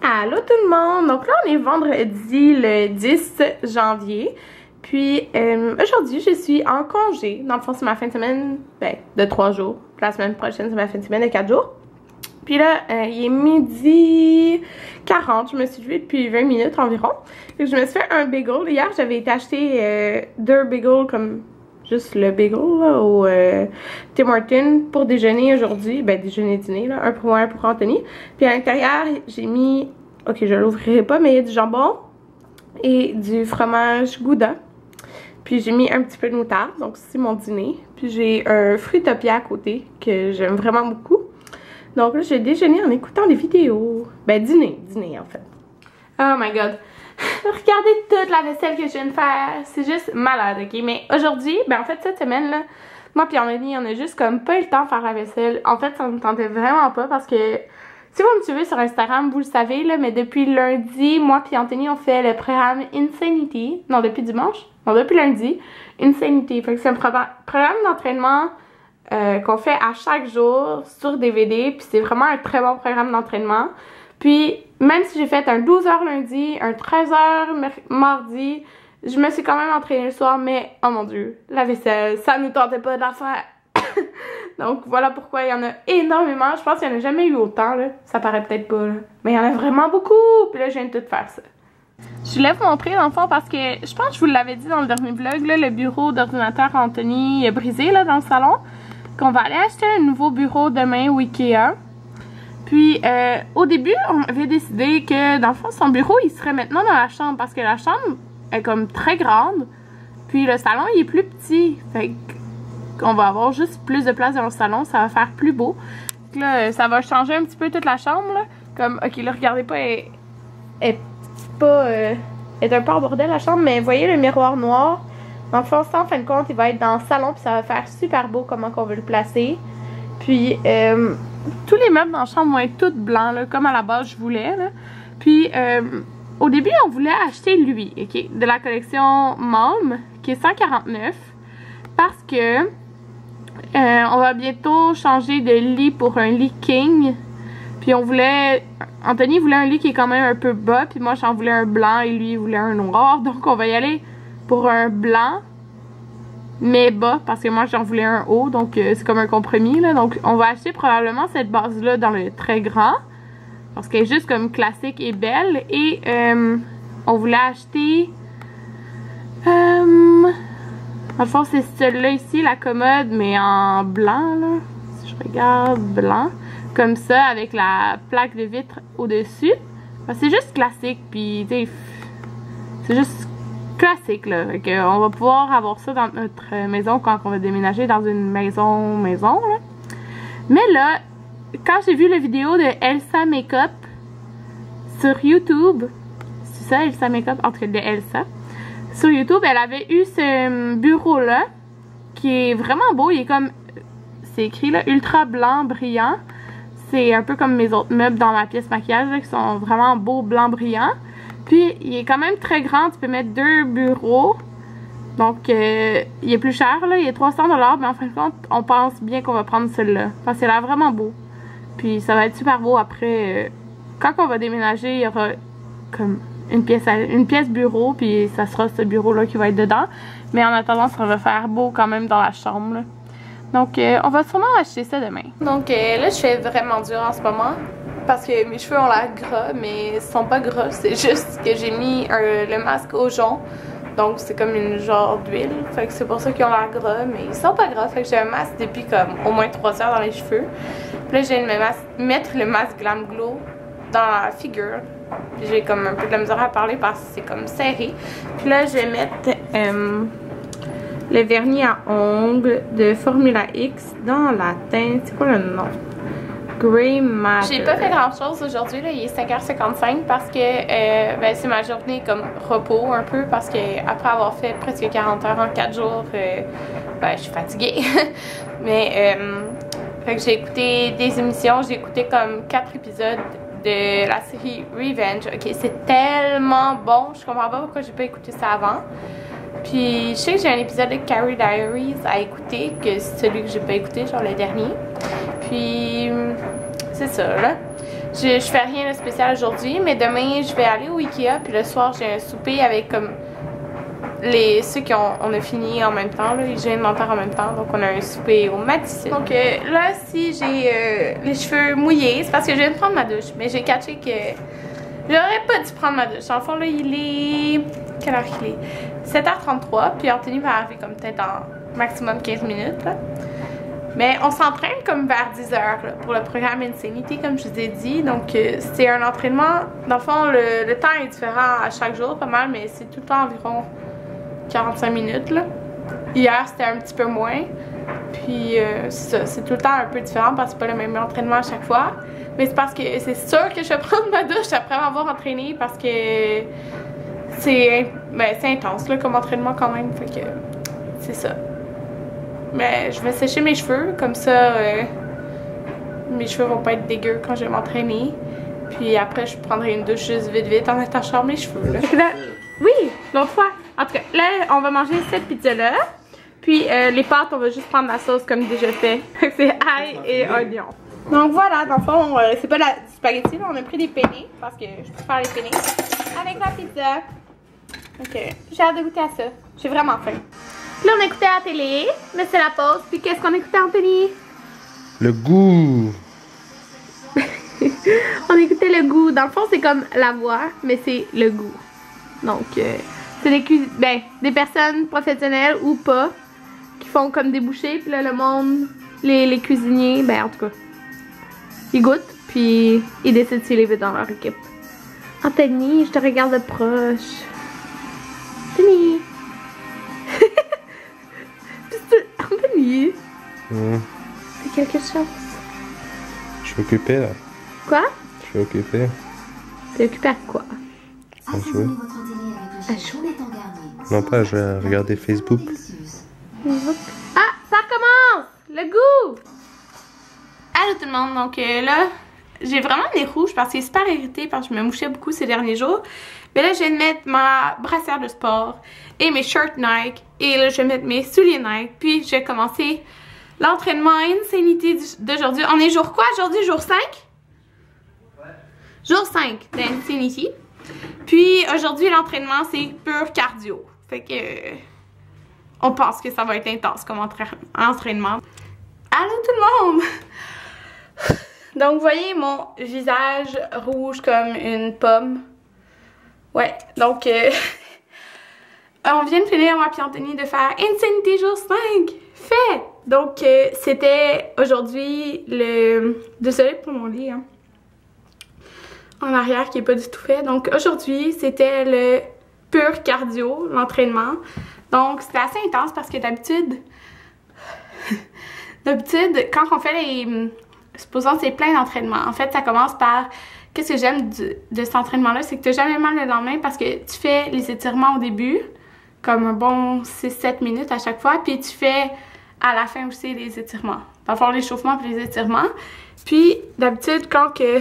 Allô tout le monde! Donc là on est vendredi le 10 janvier. Puis aujourd'hui je suis en congé. Dans le fond c'est ma fin de semaine de 3 jours. Puis la semaine prochaine c'est ma fin de semaine de 4 jours. Puis là il est midi 40. Je me suis levée depuis 20 minutes environ. Et je me suis fait un bagel. Hier j'avais été acheter 2 bagels comme juste le bagel là, au Tim Hortons pour déjeuner aujourd'hui. Ben déjeuner dîner là, un pour moi, un pour Anthony. Puis à l'intérieur j'ai mis, ok je l'ouvrirai pas, mais il y a du jambon et du fromage Gouda. Puis j'ai mis un petit peu de moutarde, donc c'est mon dîner. Puis j'ai un Fruitopia à côté que j'aime vraiment beaucoup. Donc là j'ai déjeuné en écoutant des vidéos. Ben dîner en fait. Oh my god. Regardez toute la vaisselle que je viens de faire. C'est juste malade, ok? Mais aujourd'hui, ben en fait cette semaine là, moi pis Anthony, on a juste comme pas eu le temps de faire la vaisselle. En fait ça me tentait vraiment pas parce que si vous me suivez sur Instagram, vous le savez là, mais depuis lundi, moi pis Anthony on fait le programme Insanity. Non, depuis dimanche? Non, depuis lundi. Insanity. Fait que c'est un programme d'entraînement qu'on fait à chaque jour sur DVD. Puis c'est vraiment un très bon programme d'entraînement. Puis même si j'ai fait un 12h lundi, un 13h mardi, je me suis quand même entraînée le soir. Mais oh mon dieu, la vaisselle, ça nous tentait pas de la faire. Donc voilà pourquoi il y en a énormément. Je pense qu'il n'y en a jamais eu autant là. Ça paraît peut-être pas là. Mais il y en a vraiment beaucoup. Puis là je viens de tout faire ça. Je voulais vous montrer dans le fond parce que je pense que je vous l'avais dit dans le dernier vlog là, le bureau d'ordinateur Anthony est brisé là dans le salon. Qu'on va aller acheter un nouveau bureau demain au Ikea. Puis au début on avait décidé que dans le fond son bureau il serait maintenant dans la chambre parce que la chambre est comme très grande. Puis le salon il est plus petit. Fait qu'on va avoir juste plus de place dans le salon, ça va faire plus beau. Donc là ça va changer un petit peu toute la chambre là. Comme ok là regardez pas est un peu en bordel la chambre, mais voyez le miroir noir. Dans le fond, ça en fin de compte, il va être dans le salon, puis ça va faire super beau comment qu'on veut le placer. Puis tous les meubles dans la chambre vont être tous blancs, là, comme à la base je voulais. Là. Puis au début, on voulait acheter lui, ok, de la collection Mom, qui est 149, parce que on va bientôt changer de lit pour un lit king. Puis on voulait, Anthony voulait un lit qui est quand même un peu bas, puis moi j'en voulais un blanc et lui il voulait un noir. Donc on va y aller pour un blanc, mais bas, parce que moi j'en voulais un haut, donc c'est comme un compromis là. Donc on va acheter probablement cette base là dans le très grand, parce qu'elle est juste comme classique et belle. Et on voulait acheter, dans le fond c'est celle-là ici, la commode, mais en blanc là, si je regarde, blanc. Comme ça, avec la plaque de vitre au-dessus. C'est juste classique, puis c'est juste classique, là. Fait que on va pouvoir avoir ça dans notre maison quand on va déménager dans une maison, là. Mais là, quand j'ai vu la vidéo de Elsa Makeup sur YouTube, c'est ça, Elsa Makeup, en tout cas de Elsa, sur YouTube, elle avait eu ce bureau-là, qui est vraiment beau. Il est comme, c'est écrit là, ultra blanc, brillant. C'est un peu comme mes autres meubles dans ma pièce maquillage là, qui sont vraiment beaux, blanc, brillants. Puis il est quand même très grand, tu peux mettre 2 bureaux. Donc il est plus cher là, il est 300$, mais en fin de compte on pense bien qu'on va prendre celui-là. Parce qu'il a l'air vraiment beau. Puis ça va être super beau après. Quand on va déménager, il y aura comme une pièce bureau, puis ça sera ce bureau là qui va être dedans. Mais en attendant, ça va faire beau quand même dans la chambre là. Donc, on va sûrement acheter ça demain. Donc là, je fais vraiment dur en ce moment. Parce que mes cheveux ont l'air gras, mais ils sont pas gras. C'est juste que j'ai mis le masque au jonc. Donc, c'est comme une genre d'huile. Fait que c'est pour ça qu'ils ont l'air gras, mais ils sont pas gras. Fait que j'ai un masque depuis comme au moins 3 heures dans les cheveux. Puis là, je viens de mettre le masque Glam Glow dans la figure. Puis j'ai comme un peu de la misère à parler parce que c'est comme serré. Puis là, je vais mettre le vernis à ongles de Formula X dans la teinte, c'est quoi le nom? Grey Matter. J'ai pas fait grand chose aujourd'hui, là, il est 5h55 parce que c'est ma journée comme repos un peu parce que après avoir fait presque 40 heures en 4 jours, je suis fatiguée. Mais fait que j'ai écouté des émissions, j'ai écouté comme 4 épisodes de la série Revenge. Ok, c'est tellement bon, je comprends pas pourquoi j'ai pas écouté ça avant. Puis je sais que j'ai un épisode de Carrie Diaries à écouter, que c'est celui que j'ai pas écouté, genre le dernier. Puis c'est ça là. je fais rien de spécial aujourd'hui, mais demain je vais aller au Ikea, puis le soir j'ai un souper avec comme ceux on a fini en même temps, là, j'ai l'inventaire en même temps, donc on a un souper au Matisse. Donc là, si j'ai les cheveux mouillés, c'est parce que je viens de prendre ma douche, mais j'ai catché que j'aurais pas dû prendre ma douche. En fond, là, il est... Quelle heure il est? 7h33, puis Anthony va arriver comme peut-être en maximum 15 minutes, là. Mais on s'entraîne comme vers 10h là, pour le programme Insanity, comme je vous ai dit. Donc, c'est un entraînement. Dans le fond, le temps est différent à chaque jour, pas mal, mais c'est tout le temps environ 45 minutes. Là. Hier, c'était un petit peu moins. Puis, c'est ça, c'est tout le temps un peu différent parce que c'est pas le même entraînement à chaque fois. Mais c'est parce que c'est sûr que je vais prendre ma douche après m'avoir entraîné parce que c'est intense là, comme entraînement quand même. Fait que c'est ça. Mais je vais sécher mes cheveux, comme ça mes cheveux vont pas être dégueux quand je vais m'entraîner. Puis après je prendrai une douche juste vite en attachant mes cheveux. Là. Oui, l'autre fois. En tout cas, là on va manger cette pizza là. Puis les pâtes, on va juste prendre la sauce comme déjà fait. C'est ail et oignon. Donc voilà, dans le fond, c'est pas la spaghetti, là, on a pris des penne parce que je préfère les penne avec la pizza. Ok, j'ai hâte de goûter à ça. J'ai vraiment faim. Là, on écoutait la télé, mais c'est la pause. Puis qu'est-ce qu'on écoutait, Anthony? Le goût. On écoutait le goût. Dans le fond, c'est comme la voix, mais c'est le goût. Donc, c'est des personnes professionnelles ou pas qui font comme des bouchées. Puis là, le monde, les cuisiniers, ben en tout cas, ils goûtent. Puis ils décident s'ils les veulent dans leur équipe. Anthony, je te regarde de proche. Anthony. Anthony. C'est quelque chose. Je suis occupé là. Quoi? Je suis occupé. T'es occupé à quoi? À jouer. À jouer? Non, pas à jouer, à regarder Facebook. Ah, ça recommence! Le goût! Allô tout le monde, donc là, j'ai vraiment les rouges parce que c'est super irrité parce que je me mouchais beaucoup ces derniers jours. Mais là, je vais mettre ma brassière de sport et mes shirts Nike. Et là, je vais mettre mes souliers Nike. Puis, je vais commencer l'entraînement Insanity d'aujourd'hui. On est jour quoi aujourd'hui? Jour 5? Ouais. Jour 5 d'Insanity. Puis, aujourd'hui, l'entraînement, c'est pur cardio. Fait que... on pense que ça va être intense comme entraînement. Allô tout le monde! Donc, vous voyez mon visage rouge comme une pomme. Ouais, donc, on vient de finir, moi et Anthony, de faire Insanity jour 5. Fait! Donc, c'était aujourd'hui le... Désolée pour mon lit, hein. En arrière, qui n'est pas du tout fait. Donc, aujourd'hui, c'était le pur cardio, l'entraînement. Donc, c'était assez intense parce que d'habitude, quand on fait les... Supposons que c'est plein d'entraînements. En fait, ça commence par... Qu'est-ce que j'aime de cet entraînement-là, c'est que tu n'as jamais mal le lendemain parce que tu fais les étirements au début, comme un bon 6-7 minutes à chaque fois, puis tu fais à la fin aussi les étirements. Dans le fond, l'échauffement puis les étirements. Puis, d'habitude, quand que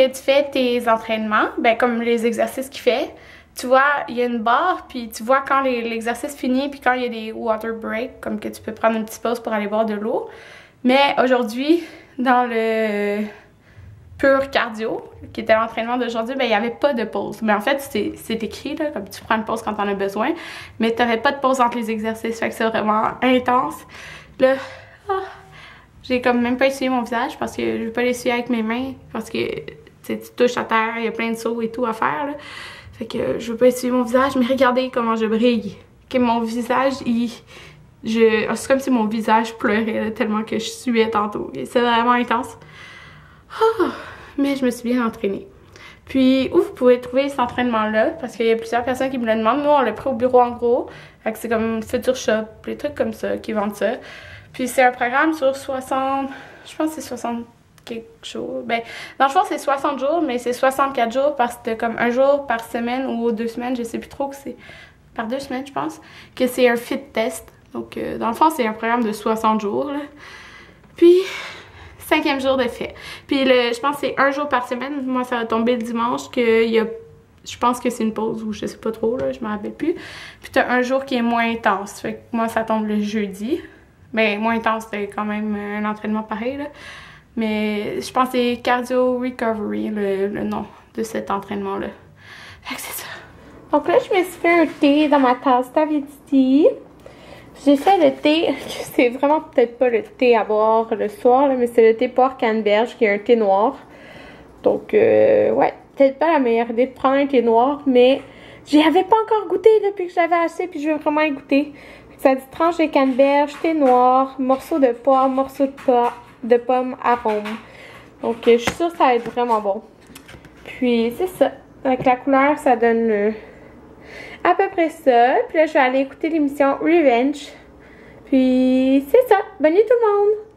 tu fais tes entraînements, ben comme les exercices qu'il fait, tu vois, il y a une barre, puis tu vois quand l'exercice finit, puis quand il y a des water breaks, comme que tu peux prendre une petite pause pour aller boire de l'eau. Mais aujourd'hui, dans le pur cardio, qui était l'entraînement d'aujourd'hui, ben il n'y avait pas de pause. Mais en fait, c'est écrit, là, comme tu prends une pause quand tu en as besoin, mais tu n'avais pas de pause entre les exercices, fait que c'est vraiment intense. Là, j'ai comme même pas essuyé mon visage parce que je veux pas l'essuyer avec mes mains, parce que tu touches à terre, il y a plein de sauts et tout à faire, là. Fait que je veux pas essuyer mon visage, mais regardez comment je brille. Que mon visage, c'est comme si mon visage pleurait là, tellement que je suais tantôt. C'est vraiment intense. Mais je me suis bien entraînée. Puis, où vous pouvez trouver cet entraînement-là? Parce qu'il y a plusieurs personnes qui me le demandent. Nous, on l'a pris au bureau en gros. Fait que c'est comme Future Shop, des trucs comme ça qui vendent ça. Puis c'est un programme sur 60... Je pense que c'est 60 quelque chose. Ben, dans le fond, c'est 60 jours, mais c'est 64 jours parce que comme un jour par semaine ou 2 semaines, je sais plus trop que c'est... Par 2 semaines, je pense, que c'est un fit test. Donc, dans le fond, c'est un programme de 60 jours, là. Puis, 5e jour de fait. Puis, je pense que c'est 1 jour par semaine. Moi, ça va tomber le dimanche qu'il y a... Je pense que c'est une pause ou je sais pas trop, là, je me rappelle plus. Puis, t'as un jour qui est moins intense. Fait que moi, ça tombe le jeudi. Mais moins intense, c'est quand même un entraînement pareil, là. Mais je pense que c'est Cardio Recovery, le nom de cet entraînement-là. Fait que c'est ça. Donc là, je me suis fait un thé dans ma tasse d'Avidity. J'ai fait le thé, c'est vraiment peut-être pas le thé à boire le soir, là, mais c'est le thé poire canneberge qui est un thé noir. Donc, ouais, peut-être pas la meilleure idée de prendre un thé noir, mais j'y avais pas encore goûté depuis que j'avais acheté, puis je veux vraiment y goûter. Ça dit tranche de canneberge, thé noir, morceau de poire, morceau de pomme, arôme. Donc, je suis sûre que ça va être vraiment bon. Puis, c'est ça. Avec la couleur, ça donne à peu près ça. Puis là, je vais aller écouter l'émission Revenge. Puis, c'est ça. Bonne nuit tout le monde!